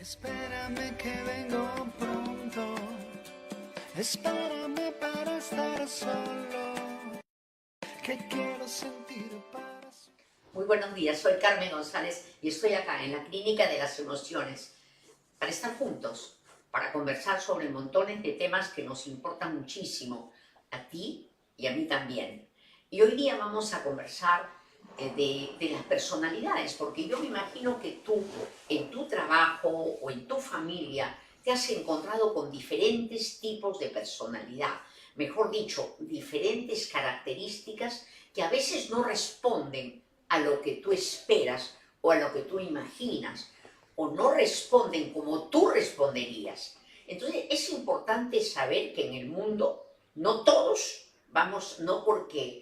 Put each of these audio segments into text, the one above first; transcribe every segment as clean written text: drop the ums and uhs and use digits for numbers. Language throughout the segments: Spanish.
Espérame que vengo pronto, espérame para estar solo, que quiero sentir para... Muy buenos días, soy Carmen González y estoy acá en la Clínica de las Emociones para estar juntos, para conversar sobre montones de temas que nos importan muchísimo, a ti y a mí también. Y hoy día vamos a conversar de las personalidades, porque yo me imagino que tú, en tu trabajo o en tu familia, te has encontrado con diferentes tipos de personalidad, mejor dicho, diferentes características que a veces no responden a lo que tú esperas o a lo que tú imaginas, o no responden como tú responderías. Entonces es importante saber que en el mundo no todos vamos, no porque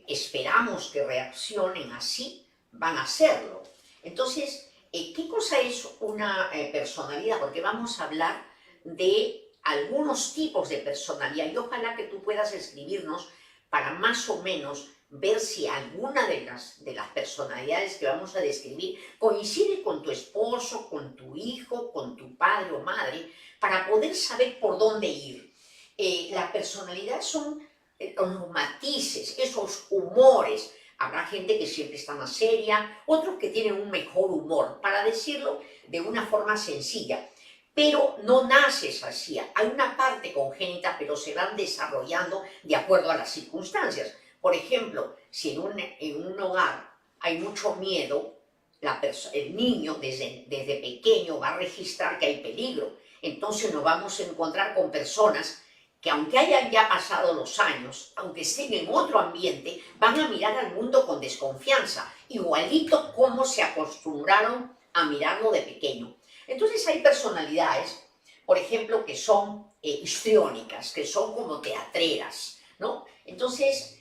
esperamos que reaccionen así, van a hacerlo. Entonces, ¿qué cosa es una personalidad? Porque vamos a hablar de algunos tipos de personalidad y ojalá que tú puedas escribirnos para más o menos ver si alguna de las personalidades que vamos a describir coincide con tu esposo, con tu hijo, con tu padre o madre, para poder saber por dónde ir. La personalidad son los matices, esos humores. Habrá gente que siempre está más seria, otros que tienen un mejor humor, para decirlo de una forma sencilla. Pero no naces así, hay una parte congénita, pero se van desarrollando de acuerdo a las circunstancias. Por ejemplo, si en un hogar hay mucho miedo, el niño desde pequeño va a registrar que hay peligro. Entonces nos vamos a encontrar con personas que aunque hayan ya pasado los años, aunque estén en otro ambiente, van a mirar al mundo con desconfianza, igualito como se acostumbraron a mirarlo de pequeño. Entonces hay personalidades, por ejemplo, que son histriónicas, que son como teatreras, ¿no? Entonces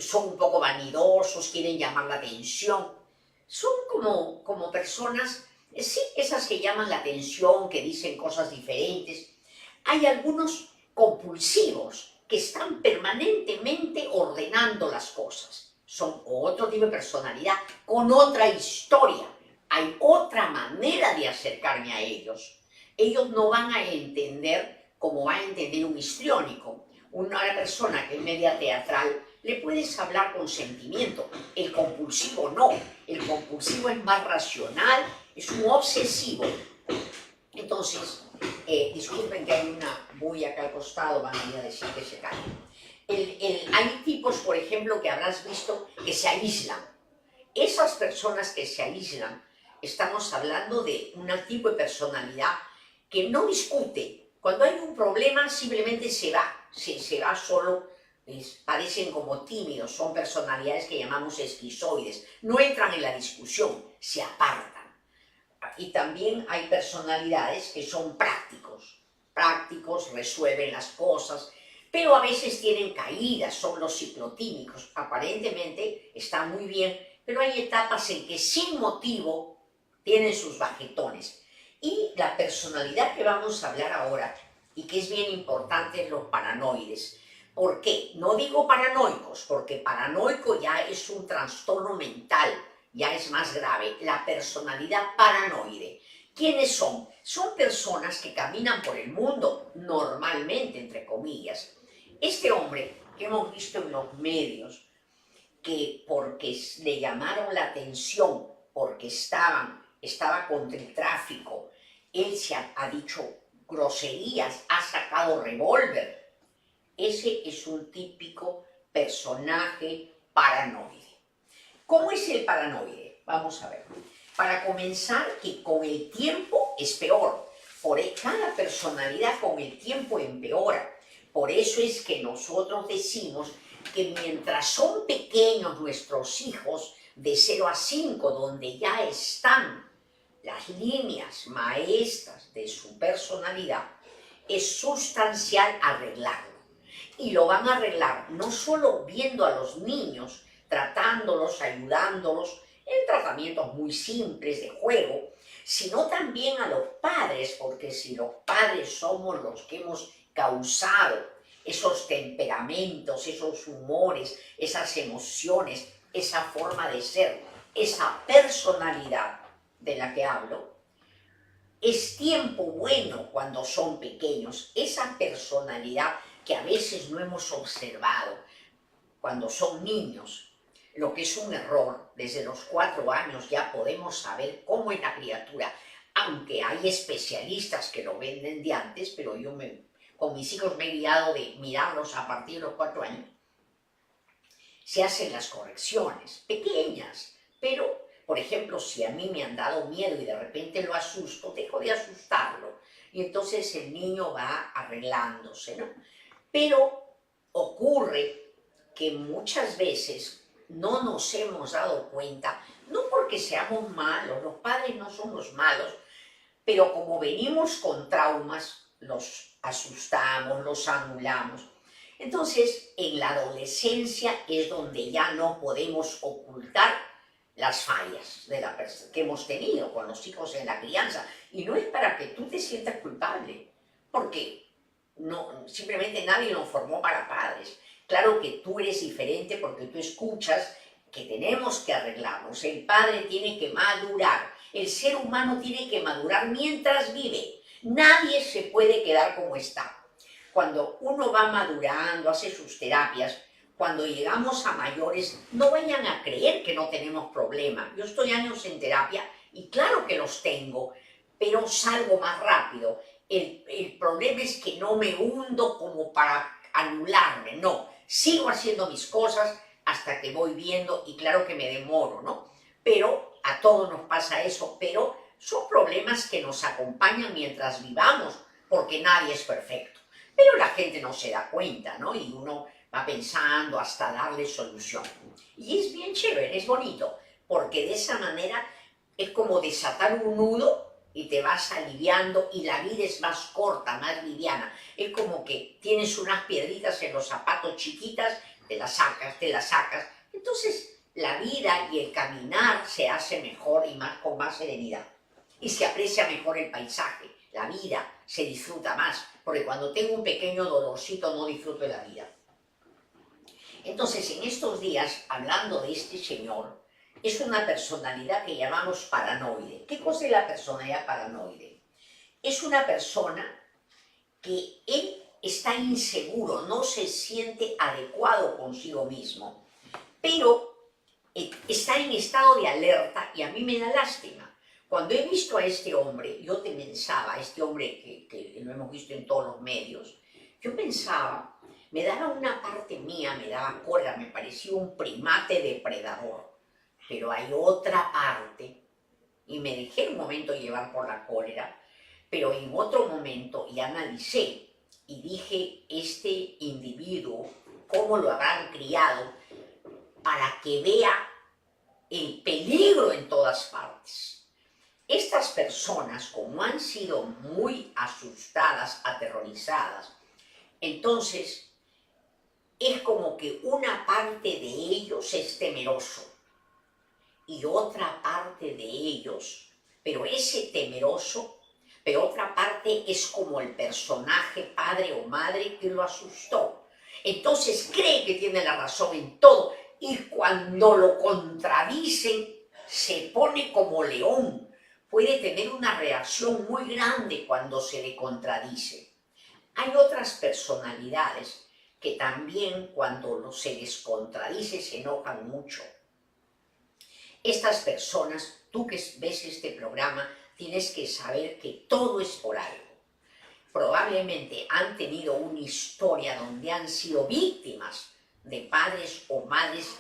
son un poco vanidosos, quieren llamar la atención. Son como personas, sí, esas que llaman la atención, que dicen cosas diferentes. Hay algunos compulsivos que están permanentemente ordenando las cosas. Son otro tipo de personalidad con otra historia. Hay otra manera de acercarme a ellos. Ellos no van a entender como va a entender un histriónico. Una persona que es media teatral, le puedes hablar con sentimiento. El compulsivo no. El compulsivo es más racional, es un obsesivo. Entonces, disculpen que hay una bulla acá al costado, van a ir a decir que se cae. Hay tipos, por ejemplo, que habrás visto que se aíslan. Esas personas que se aíslan, estamos hablando de un tipo de personalidad que no discute. Cuando hay un problema, simplemente se va solo. Parecen como tímidos, son personalidades que llamamos esquizoides. No entran en la discusión, se apartan. Y también hay personalidades que son prácticos, resuelven las cosas, pero a veces tienen caídas, son los ciclotímicos. Aparentemente están muy bien, pero hay etapas en que sin motivo tienen sus bajetones. Y la personalidad que vamos a hablar ahora, y que es bien importante, es los paranoides. ¿Por qué? No digo paranoicos, porque paranoico ya es un trastorno mental, ya es más grave. La personalidad paranoide. ¿Quiénes son? Son personas que caminan por el mundo normalmente, entre comillas. Este hombre que hemos visto en los medios, que porque le llamaron la atención, porque estaba contra el tráfico, él ha dicho groserías, ha sacado revólver. Ese es un típico personaje paranoide. ¿Cómo es el paranoide? Vamos a ver. Para comenzar, que con el tiempo es peor. Cada personalidad con el tiempo empeora. Por eso es que nosotros decimos que mientras son pequeños nuestros hijos, de 0 a 5, donde ya están las líneas maestras de su personalidad, es sustancial arreglarlo. Y lo van a arreglar no solo viendo a los niños, tratándolos, ayudándolos en tratamientos muy simples de juego, sino también a los padres, porque si los padres somos los que hemos causado esos temperamentos, esos humores, esas emociones, esa forma de ser, esa personalidad de la que hablo, es tiempo bueno cuando son pequeños, esa personalidad que a veces no hemos observado cuando son niños, lo que es un error. Desde los 4 años ya podemos saber cómo es la criatura, aunque hay especialistas que lo venden de antes, pero con mis hijos me he guiado de mirarlos a partir de los 4 años. Se hacen las correcciones, pequeñas, pero, por ejemplo, si a mí me han dado miedo y de repente lo asusto, dejo de asustarlo. Y entonces el niño va arreglándose, ¿no? Pero ocurre que muchas veces no nos hemos dado cuenta, no porque seamos malos, los padres no somos malos, pero como venimos con traumas, los asustamos, los anulamos. Entonces, en la adolescencia es donde ya no podemos ocultar las fallas que hemos tenido con los hijos en la crianza. Y no es para que tú te sientas culpable, porque simplemente nadie nos formó para padres. Claro que tú eres diferente porque tú escuchas que tenemos que arreglarnos. El padre tiene que madurar. El ser humano tiene que madurar mientras vive. Nadie se puede quedar como está. Cuando uno va madurando, hace sus terapias, cuando llegamos a mayores, no vayan a creer que no tenemos problema. Yo estoy años en terapia y claro que los tengo, pero salgo más rápido. El problema es que no me hundo como para anularme, no. Sigo haciendo mis cosas hasta que voy viendo y claro que me demoro, ¿no? Pero a todos nos pasa eso, pero son problemas que nos acompañan mientras vivamos, porque nadie es perfecto. Pero la gente no se da cuenta, ¿no? Y uno va pensando hasta darle solución. Y es bien chévere, es bonito, porque de esa manera es como desatar un nudo y te vas aliviando y la vida es más corta, más liviana. Es como que tienes unas piedritas en los zapatos chiquitas, te las sacas. Entonces la vida y el caminar se hace mejor y con más serenidad. Y se aprecia mejor el paisaje, la vida se disfruta más, porque cuando tengo un pequeño dolorcito no disfruto de la vida. Entonces, en estos días, hablando de este señor, es una personalidad que llamamos paranoide. ¿Qué cosa es la personalidad paranoide? Es una persona que él está inseguro, no se siente adecuado consigo mismo, pero está en estado de alerta y a mí me da lástima. Cuando he visto a este hombre, yo pensaba, este hombre que lo hemos visto en todos los medios, yo pensaba, me daba una parte mía, me daba cólera, me parecía un primate depredador. Pero hay otra parte, y me dejé un momento llevar por la cólera, pero en otro momento y analicé y dije, este individuo, ¿cómo lo habrán criado para que vea el peligro en todas partes? Estas personas, como han sido muy asustadas, aterrorizadas, entonces es como que una parte de ellos es temeroso y otra parte de ellos, pero ese temeroso, pero otra parte es como el personaje padre o madre que lo asustó. Entonces cree que tiene la razón en todo y cuando lo contradicen se pone como león. Puede tener una reacción muy grande cuando se le contradice. Hay otras personalidades que también cuando se les contradice se enojan mucho. Estas personas, tú que ves este programa, tienes que saber que todo es por algo. Probablemente han tenido una historia donde han sido víctimas de padres o madres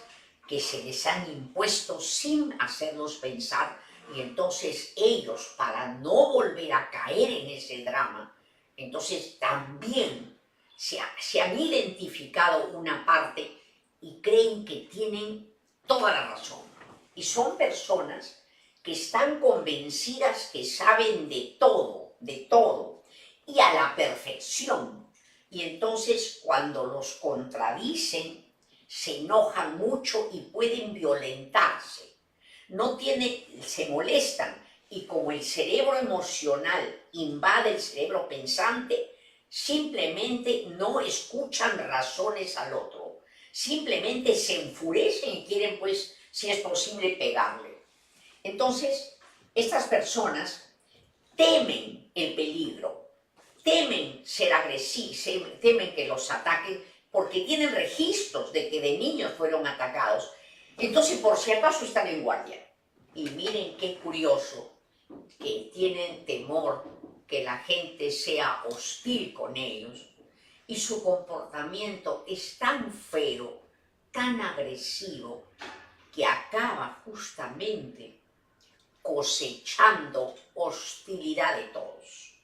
que se les han impuesto sin hacerlos pensar. Y entonces ellos, para no volver a caer en ese drama, entonces también se han identificado una parte y creen que tienen toda la razón. Y son personas que están convencidas que saben de todo, y a la perfección. Y entonces cuando los contradicen, se enojan mucho y pueden violentarse. Se molestan y como el cerebro emocional invade el cerebro pensante, simplemente no escuchan razones al otro, simplemente se enfurecen y quieren, pues, si es posible, pegarle. Entonces, estas personas temen el peligro, temen ser agresivos, temen que los ataquen, porque tienen registros de que de niños fueron atacados. Entonces, por si acaso, están en guardia. Y miren qué curioso, que tienen temor que la gente sea hostil con ellos, y su comportamiento es tan feo, tan agresivo, que acaba justamente cosechando hostilidad de todos.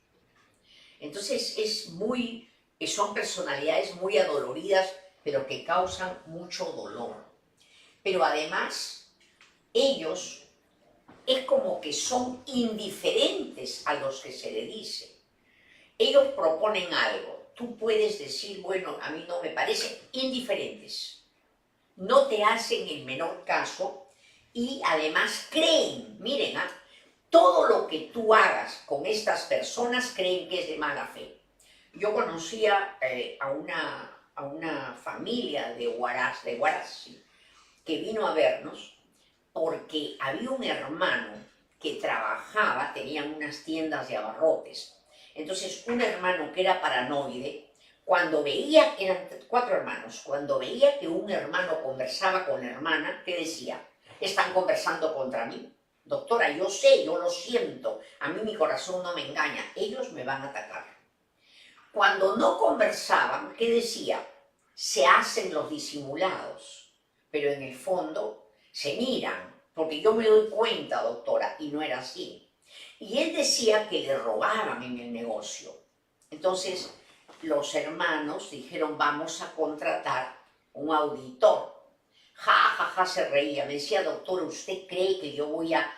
Entonces son personalidades muy adoloridas, pero que causan mucho dolor. Pero además, ellos es como que son indiferentes a los que se le dice. Ellos proponen algo, tú puedes decir, bueno, a mí no me parece, indiferentes. No te hacen el menor caso y además creen, miren, todo lo que tú hagas con estas personas creen que es de mala fe. Yo conocía a una familia de Huaraz, que vino a vernos porque había un hermano que trabajaba, tenían unas tiendas de abarrotes. Entonces, un hermano que era paranoide, cuando veía, eran 4 hermanos, cuando veía que un hermano conversaba con la hermana, ¿qué decía? Están conversando contra mí. Doctora, yo sé, yo lo siento, a mí mi corazón no me engaña, ellos me van a atacar. Cuando no conversaban, ¿qué decía? Se hacen los disimulados, pero en el fondo se miran, porque yo me doy cuenta, doctora, y no era así. Y él decía que le robaban en el negocio. Entonces, los hermanos dijeron, vamos a contratar un auditor. Ja, ja, ja, se reía. Me decía, doctora, ¿usted cree que yo voy a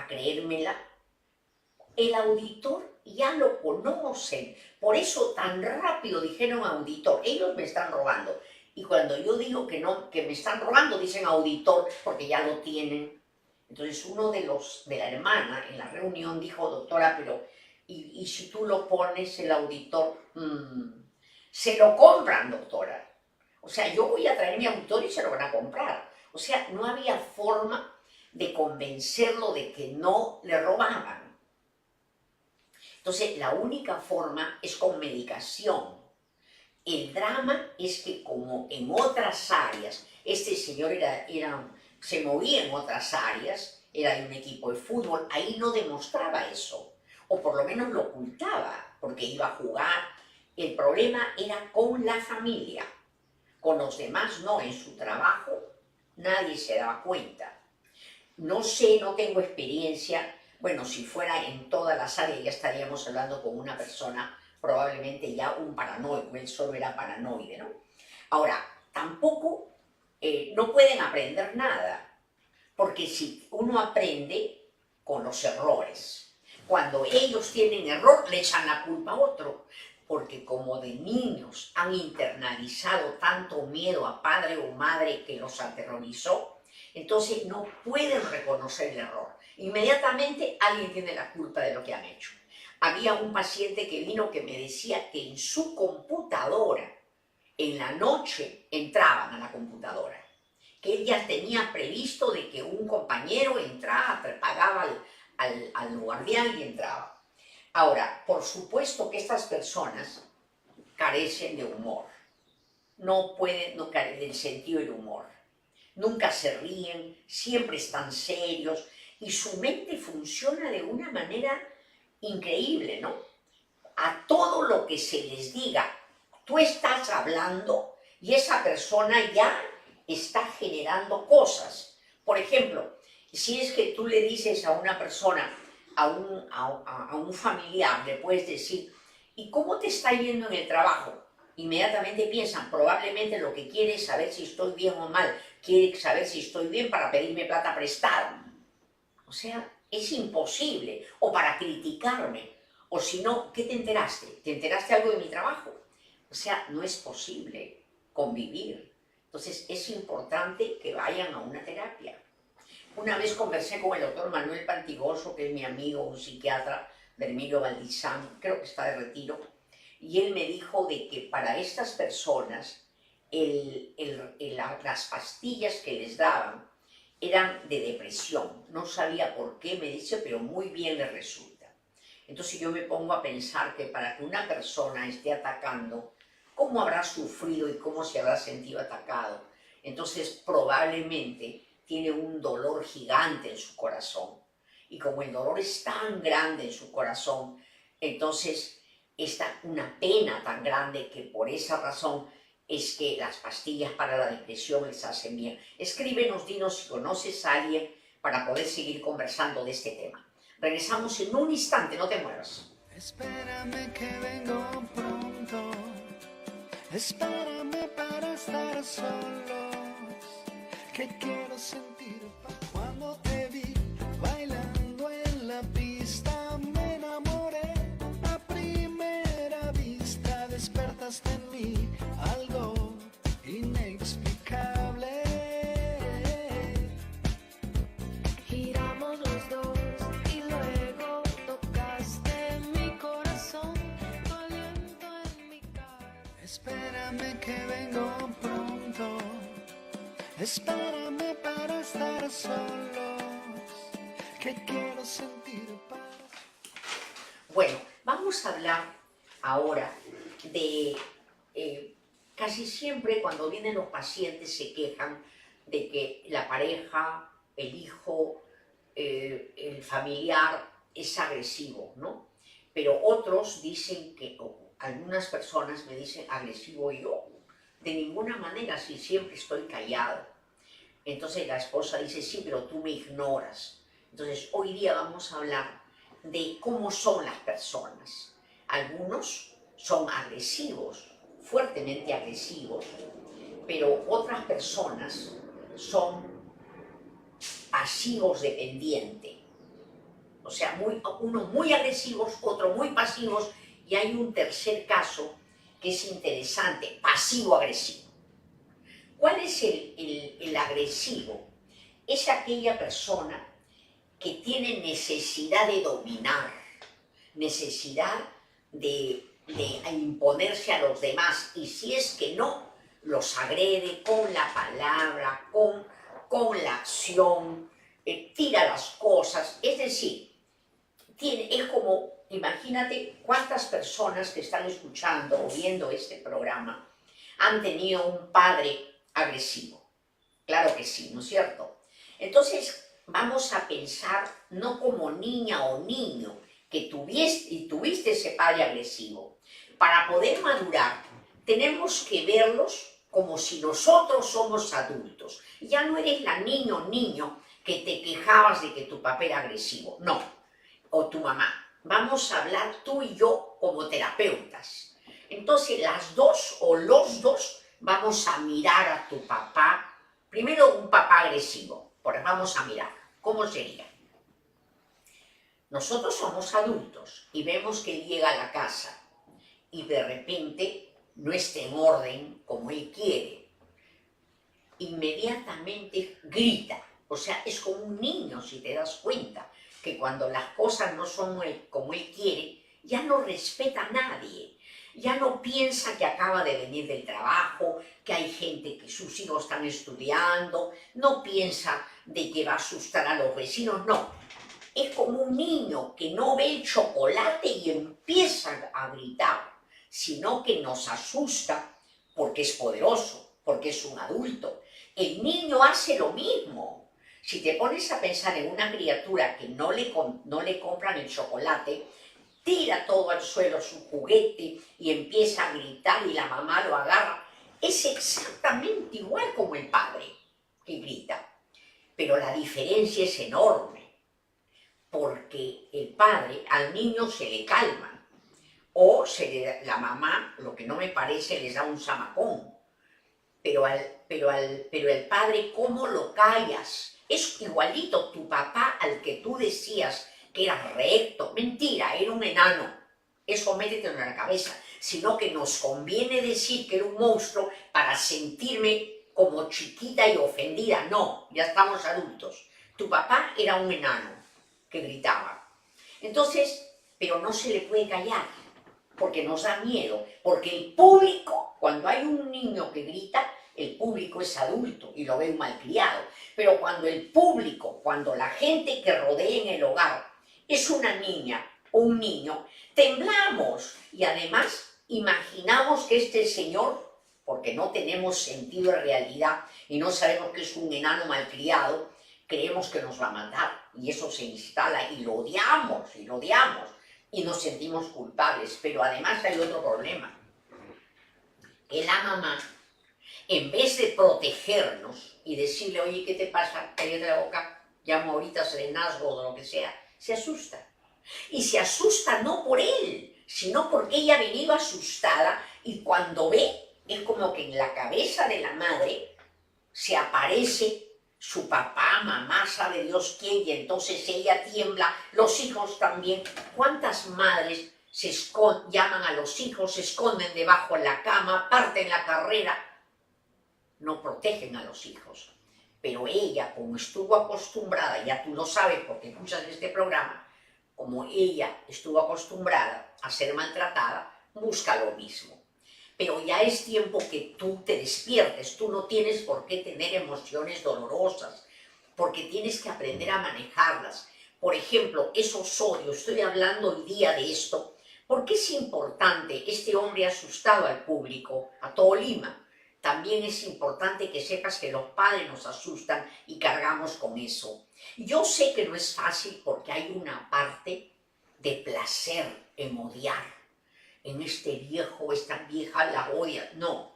creérmela? El auditor ya lo conocen. Por eso tan rápido dijeron auditor. Ellos me están robando. Y cuando yo digo que no, que me están robando, dicen auditor porque ya lo tienen. Entonces uno de la hermana en la reunión dijo, doctora, pero ¿y si tú lo pones el auditor? Se lo compran, doctora. O sea, yo voy a traer mi auditor y se lo van a comprar. O sea, no había forma de convencerlo de que no le robaban. Entonces, la única forma es con medicación. El drama es que como en otras áreas, este señor se movía en otras áreas, era de un equipo de fútbol, ahí no demostraba eso, o por lo menos lo ocultaba, porque iba a jugar. El problema era con la familia, con los demás no, en su trabajo nadie se daba cuenta. No sé, no tengo experiencia, bueno, si fuera en todas las áreas ya estaríamos hablando con una persona probablemente ya un paranoico, él solo era paranoide, ¿no? Ahora, tampoco no pueden aprender nada, porque si uno aprende con los errores, cuando ellos tienen error le echan la culpa a otro, porque como de niños han internalizado tanto miedo a padre o madre que los aterrorizó, entonces no pueden reconocer el error. Inmediatamente alguien tiene la culpa de lo que han hecho. Había un paciente que vino que me decía que en su computadora, en la noche, entraban a la computadora. Que él ya tenía previsto de que un compañero entraba, pagaba al guardián y entraba. Ahora, por supuesto que estas personas carecen de humor. No carecen del sentido del humor. Nunca se ríen, siempre están serios y su mente funciona de una manera increíble, ¿no? A todo lo que se les diga, tú estás hablando y esa persona ya está generando cosas. Por ejemplo, si es que tú le dices a una persona, a un familiar, le puedes decir, ¿y cómo te está yendo en el trabajo? Inmediatamente piensan, probablemente lo que quiere es saber si estoy bien o mal, quiere saber si estoy bien para pedirme plata prestada. O sea, es imposible, o para criticarme, o si no, ¿qué te enteraste? ¿Te enteraste algo de mi trabajo? O sea, no es posible convivir. Entonces, es importante que vayan a una terapia. Una vez conversé con el doctor Manuel Pantigoso, que es mi amigo, un psiquiatra de Emilio Valdizán, creo que está de retiro, y él me dijo de que para estas personas las pastillas que les daban eran de depresión. No sabía por qué, me dice, pero muy bien le resulta. Entonces yo me pongo a pensar que para que una persona esté atacando, ¿cómo habrá sufrido y cómo se habrá sentido atacado? Entonces probablemente tiene un dolor gigante en su corazón. Y como el dolor es tan grande en su corazón, entonces está una pena tan grande que por esa razón es que las pastillas para la depresión les hacen bien. Escríbenos, dinos si conoces a alguien para poder seguir conversando de este tema. Regresamos en un instante, no te muevas. Espérame que vengo pronto. Espérame para estar solos. Que quiero sentir paz. Cuando te vi bailando en la pista, me enamoré a primera vista. Despertaste en mí algo inexplicable. Giramos los dos y luego tocaste mi corazón, tu aliento en mi cara. Espérame que vengo pronto. Espérame para estar solos. Que quiero sentir paz. Bueno, vamos a hablar ahora de casi siempre cuando vienen los pacientes se quejan de que la pareja, el hijo, el familiar es agresivo, ¿no? Pero otros dicen que, o algunas personas me dicen agresivo yo, de ninguna manera, si siempre estoy callado. Entonces la esposa dice, sí, pero tú me ignoras. Entonces hoy día vamos a hablar de cómo son las personas. Algunos son agresivos, fuertemente agresivos, pero otras personas son pasivos dependientes. O sea, unos muy agresivos, otros muy pasivos, y hay un tercer caso que es interesante, pasivo-agresivo. ¿Cuál es el agresivo? Es aquella persona que tiene necesidad de dominar, necesidad de imponerse a los demás, y si es que no, los agrede con la palabra, con la acción, tira las cosas, es decir, es como, imagínate cuántas personas que están escuchando o viendo este programa han tenido un padre agresivo. Claro que sí, ¿no es cierto? Entonces, vamos a pensar no como niña o niño que tuviste ese padre agresivo. Para poder madurar, tenemos que verlos como si nosotros somos adultos. Ya no eres la niña o niño que te quejabas de que tu papá era agresivo, no, o tu mamá. Vamos a hablar tú y yo como terapeutas. Entonces, las dos o los dos vamos a mirar a tu papá. Primero, un papá agresivo. Vamos a mirar, ¿cómo sería? Nosotros somos adultos y vemos que él llega a la casa y de repente no está en orden como él quiere. Inmediatamente grita. O sea, es como un niño, si te das cuenta, que cuando las cosas no son como él quiere, ya no respeta a nadie. Ya no piensa que acaba de venir del trabajo, que hay gente que sus hijos están estudiando, no piensa de que va a asustar a los vecinos, no. Es como un niño que no ve el chocolate y empieza a gritar, sino que nos asusta porque es poderoso, porque es un adulto. El niño hace lo mismo. Si te pones a pensar en una criatura que no le compran el chocolate, tira todo al suelo su juguete y empieza a gritar y la mamá lo agarra. Es exactamente igual como el padre que grita, pero la diferencia es enorme, porque el padre al niño se le calma, o la mamá, lo que no me parece, les da un zamacón, pero el padre, ¿cómo lo callas? Es igualito tu papá al que tú decías que era recto. Mentira, era un enano. Eso métetelo en la cabeza. Sino que nos conviene decir que era un monstruo para sentirme como chiquita y ofendida. No, ya estamos adultos. Tu papá era un enano que gritaba. Entonces, pero no se le puede callar, porque nos da miedo. Porque el público, cuando hay un niño que grita, el público es adulto y lo ven malcriado. Pero cuando el público, cuando la gente que rodea en el hogar es una niña o un niño, temblamos y además imaginamos que este señor, porque no tenemos sentido de realidad y no sabemos que es un enano malcriado, creemos que nos va a matar y eso se instala y lo odiamos y nos sentimos culpables. Pero además hay otro problema, que la mamá, en vez de protegernos y decirle, oye, ¿qué te pasa? Cállate la boca, llamo ahorita a serenazgo o lo que sea, se asusta. Y se asusta no por él, sino porque ella ha venido asustada y cuando ve, es como que en la cabeza de la madre se aparece su papá, mamá, sabe Dios quién, y entonces ella tiembla, los hijos también. ¿Cuántas madres llaman a los hijos, se esconden debajo de la cama, parten la carrera? No protegen a los hijos. Pero ella, como estuvo acostumbrada, ya tú lo sabes porque escuchas este programa, como ella estuvo acostumbrada a ser maltratada, busca lo mismo. Pero ya es tiempo que tú te despiertes, tú no tienes por qué tener emociones dolorosas, porque tienes que aprender a manejarlas. Por ejemplo, esos odios, estoy hablando hoy día de esto, porque es importante, este hombre ha asustado al público, a todo Lima. También es importante que sepas que los padres nos asustan y cargamos con eso. Yo sé que no es fácil porque hay una parte de placer en odiar. En este viejo, esta vieja la odia. No,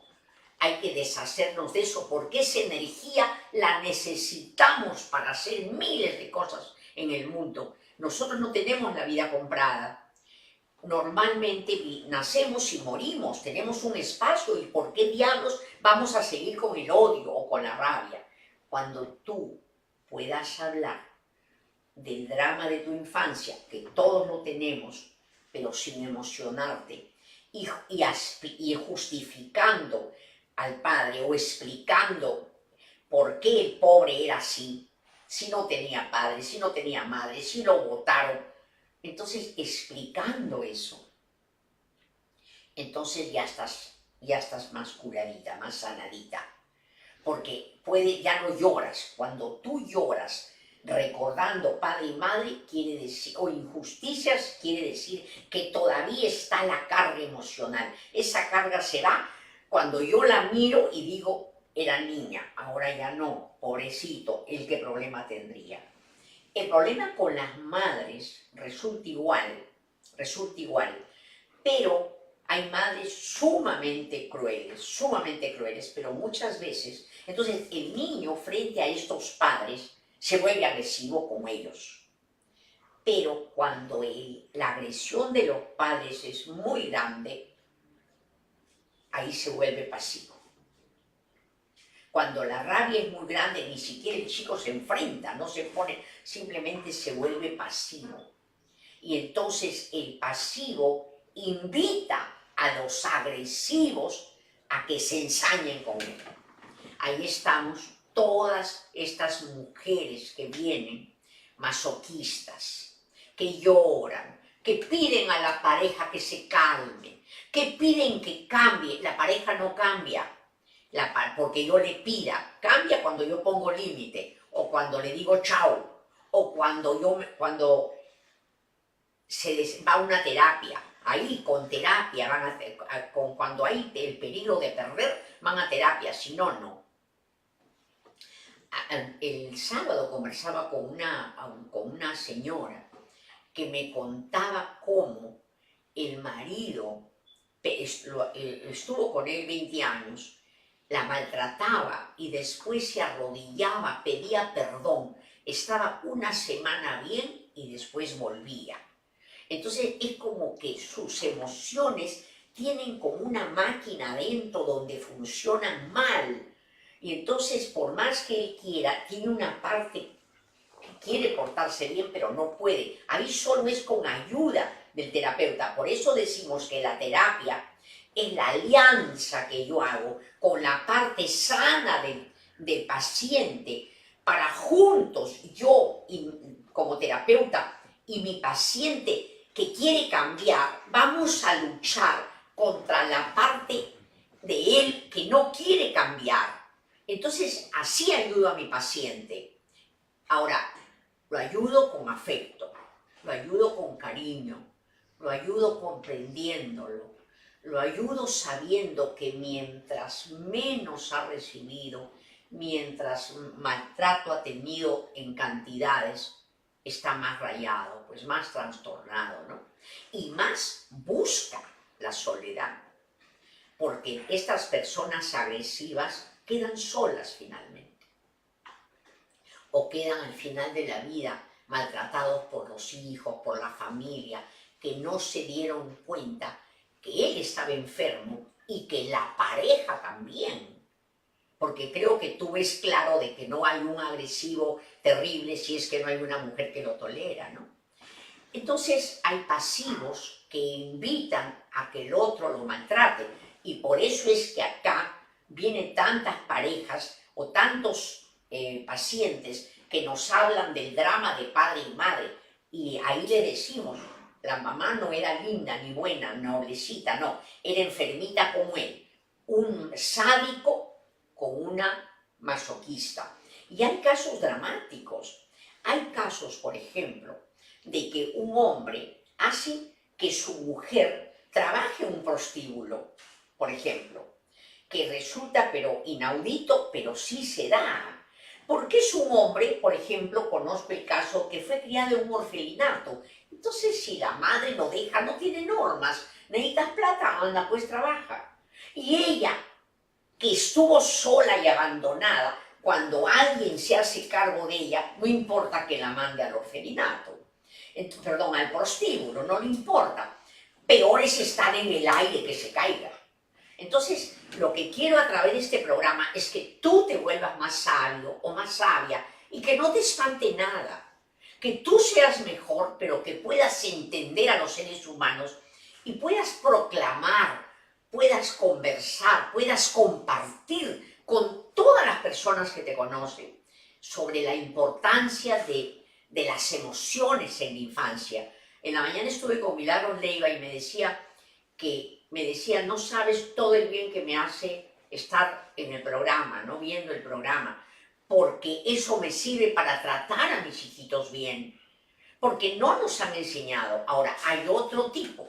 hay que deshacernos de eso porque esa energía la necesitamos para hacer miles de cosas en el mundo. Nosotros no tenemos la vida comprada. Normalmente nacemos y morimos, tenemos un espacio y ¿por qué diablos vamos a seguir con el odio o con la rabia? Cuando tú puedas hablar del drama de tu infancia, que todos lo tenemos, pero sin emocionarte, y justificando al padre o explicando por qué el pobre era así, si no tenía padre, si no tenía madre, si lo botaron. Entonces, explicando eso, entonces ya estás más curadita, más sanadita. Porque ya no lloras. Cuando tú lloras recordando padre y madre, quiere decir, o injusticias, quiere decir que todavía está la carga emocional. Esa carga se va cuando yo la miro y digo, era niña, ahora ya no, pobrecito, ¿el qué problema tendría? El problema con las madres resulta igual, pero hay madres sumamente crueles, pero muchas veces, entonces el niño frente a estos padres se vuelve agresivo con ellos. Pero cuando la agresión de los padres es muy grande, ahí se vuelve pasivo. Cuando la rabia es muy grande, ni siquiera el chico se enfrenta, no se pone, simplemente se vuelve pasivo. Y entonces el pasivo invita a los agresivos a que se ensañen con él. Ahí estamos todas estas mujeres que vienen, masoquistas, que lloran, que piden a la pareja que se calme, que piden que cambie. La pareja no cambia. Porque yo le pida, cambia cuando yo pongo límite, o cuando le digo chao, o cuando se va a una terapia. Ahí con terapia cuando hay el peligro de perder, van a terapia, si no, no. El sábado conversaba con una señora que me contaba cómo el marido estuvo con él 20 años, la maltrataba y después se arrodillaba, pedía perdón, estaba una semana bien y después volvía. Entonces es como que sus emociones tienen como una máquina adentro donde funcionan mal. Y entonces por más que él quiera, tiene una parte que quiere portarse bien pero no puede. Ahí solo es con ayuda del terapeuta. Por eso decimos que la terapia es la alianza que yo hago con la parte sana del paciente para juntos, yo como terapeuta y mi paciente que quiere cambiar, vamos a luchar contra la parte de él que no quiere cambiar. Entonces, así ayudo a mi paciente. Ahora, lo ayudo con afecto, lo ayudo con cariño, lo ayudo comprendiéndolo, lo ayudo sabiendo que mientras menos ha recibido, mientras maltrato ha tenido en cantidades, está más rayado, pues más trastornado, ¿no? Y más busca la soledad, porque estas personas agresivas quedan solas finalmente, o quedan al final de la vida maltratados por los hijos, por la familia, que no se dieron cuenta que él estaba enfermo y que la pareja también. Porque creo que tú ves claro de que no hay un agresivo terrible si es que no hay una mujer que lo tolera, ¿no? Entonces hay pasivos que invitan a que el otro lo maltrate, y por eso es que acá vienen tantas parejas o tantos pacientes que nos hablan del drama de padre y madre, y ahí le decimos, la mamá no era linda ni buena, noblecita, no, era enfermita como él, un sádico con una masoquista. Y hay casos dramáticos. Hay casos, por ejemplo, de que un hombre hace que su mujer trabaje en un prostíbulo, por ejemplo, que resulta pero inaudito, pero sí se da. Porque es un hombre, por ejemplo, conozco el caso que fue criado en un orfelinato. Entonces, si la madre lo deja, no tiene normas, necesitas plata, anda, pues trabaja. Y ella, que estuvo sola y abandonada, cuando alguien se hace cargo de ella, no importa que la mande al orfelinato, perdón, al prostíbulo, no le importa. Peor es estar en el aire que se caiga. Entonces, lo que quiero a través de este programa es que tú te vuelvas más sabio o más sabia y que no te espante nada, que tú seas mejor, pero que puedas entender a los seres humanos y puedas proclamar, puedas conversar, puedas compartir con todas las personas que te conocen sobre la importancia de las emociones en la infancia. En la mañana estuve con Milagros Leiva y me decía, no sabes todo el bien que me hace estar en el programa, ¿no? Viendo el programa, porque eso me sirve para tratar a mis hijitos bien, porque no nos han enseñado. Ahora, hay otro tipo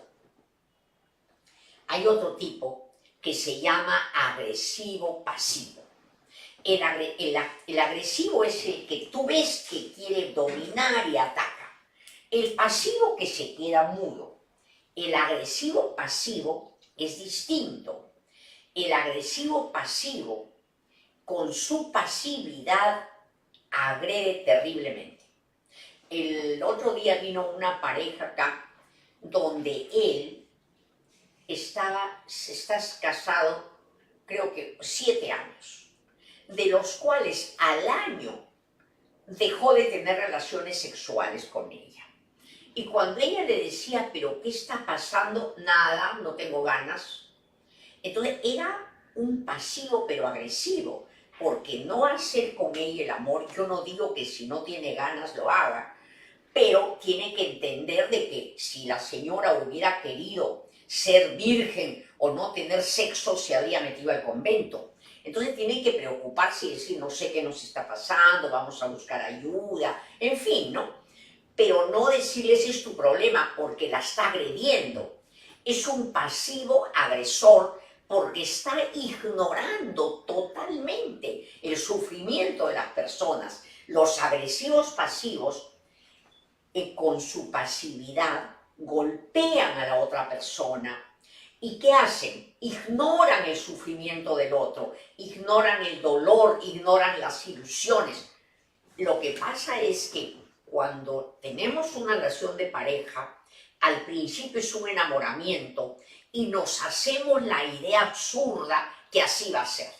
que se llama agresivo pasivo. El agresivo es el que tú ves que quiere dominar y ataca. El pasivo que se queda mudo. El agresivo pasivo es distinto. El agresivo pasivo, con su pasividad, agrede terriblemente. El otro día vino una pareja acá, donde él estás casado, creo que 7 años, de los cuales al año dejó de tener relaciones sexuales con ella. Y cuando ella le decía, ¿pero qué está pasando? Nada, no tengo ganas. Entonces era un pasivo pero agresivo, porque no hacer con ella el amor, yo no digo que si no tiene ganas lo haga, pero tiene que entender de que si la señora hubiera querido ser virgen o no tener sexo, se habría metido al convento. Entonces tiene que preocuparse y decir, no sé qué nos está pasando, vamos a buscar ayuda, en fin, ¿no? Pero no decirles es tu problema porque la está agrediendo. Es un pasivo agresor porque está ignorando totalmente el sufrimiento de las personas. Los agresivos pasivos, con su pasividad, golpean a la otra persona. ¿Y qué hacen? Ignoran el sufrimiento del otro, ignoran el dolor, ignoran las ilusiones. Lo que pasa es que cuando tenemos una relación de pareja, al principio es un enamoramiento y nos hacemos la idea absurda que así va a ser.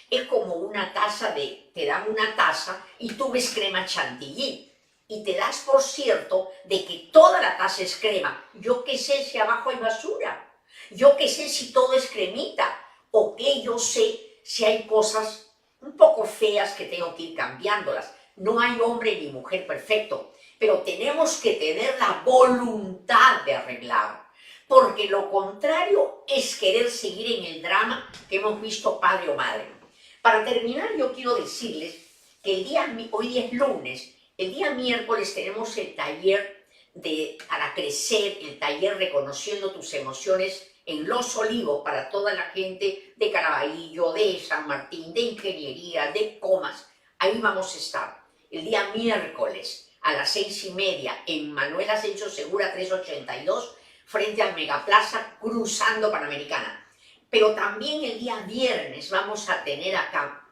Es como una taza te dan una taza y tú ves crema chantilly y te das por cierto de que toda la taza es crema. Yo qué sé si abajo hay basura, yo qué sé si todo es cremita, o que yo sé si hay cosas un poco feas que tengo que ir cambiándolas. No hay hombre ni mujer perfecto, pero tenemos que tener la voluntad de arreglar, porque lo contrario es querer seguir en el drama que hemos visto padre o madre. Para terminar, yo quiero decirles que hoy día es lunes, el día miércoles tenemos el taller para crecer, el taller reconociendo tus emociones en Los Olivos para toda la gente de Caraballo, de San Martín, de Ingeniería, de Comas. Ahí vamos a estar el día miércoles a las 6:30 en Manuel Asensio Segura 382 frente al Megaplaza cruzando Panamericana. Pero también el día viernes vamos a tener acá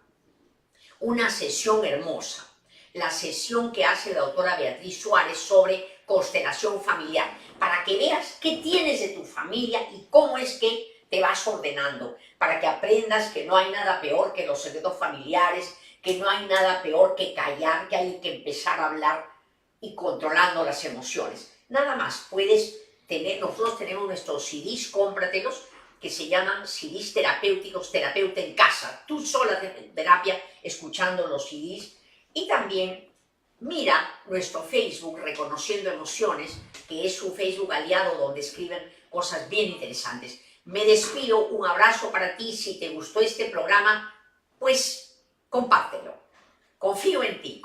una sesión hermosa, la sesión que hace la doctora Beatriz Suárez sobre constelación familiar, para que veas qué tienes de tu familia y cómo es que te vas ordenando, para que aprendas que no hay nada peor que los secretos familiares, que no hay nada peor que callar, que hay que empezar a hablar y controlando las emociones. Nada más, nosotros tenemos nuestros CDs, cómpratelos, que se llaman CDs terapéuticos, terapeuta en casa, tú sola de terapia escuchando los CDs. Y también mira nuestro Facebook Reconociendo Emociones, que es un Facebook aliado donde escriben cosas bien interesantes. Me despido, un abrazo para ti. Si te gustó este programa, pues compártelo. Confío en ti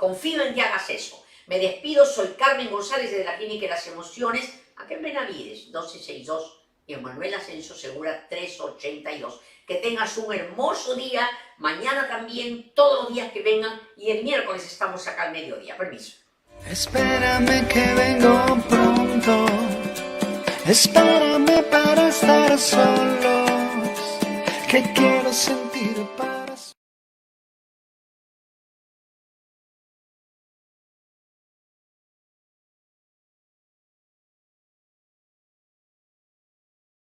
hagas eso. Me despido, soy Carmen González de la Clínica de las Emociones, aquí en Benavides, 1262, y en Manuel Asensio Segura 382. Que tengas un hermoso día, mañana también, todos los días que vengan, y el miércoles estamos acá al mediodía. Permiso. Espérame que vengo pronto, espérame para estar solos, que quiero sentir paz.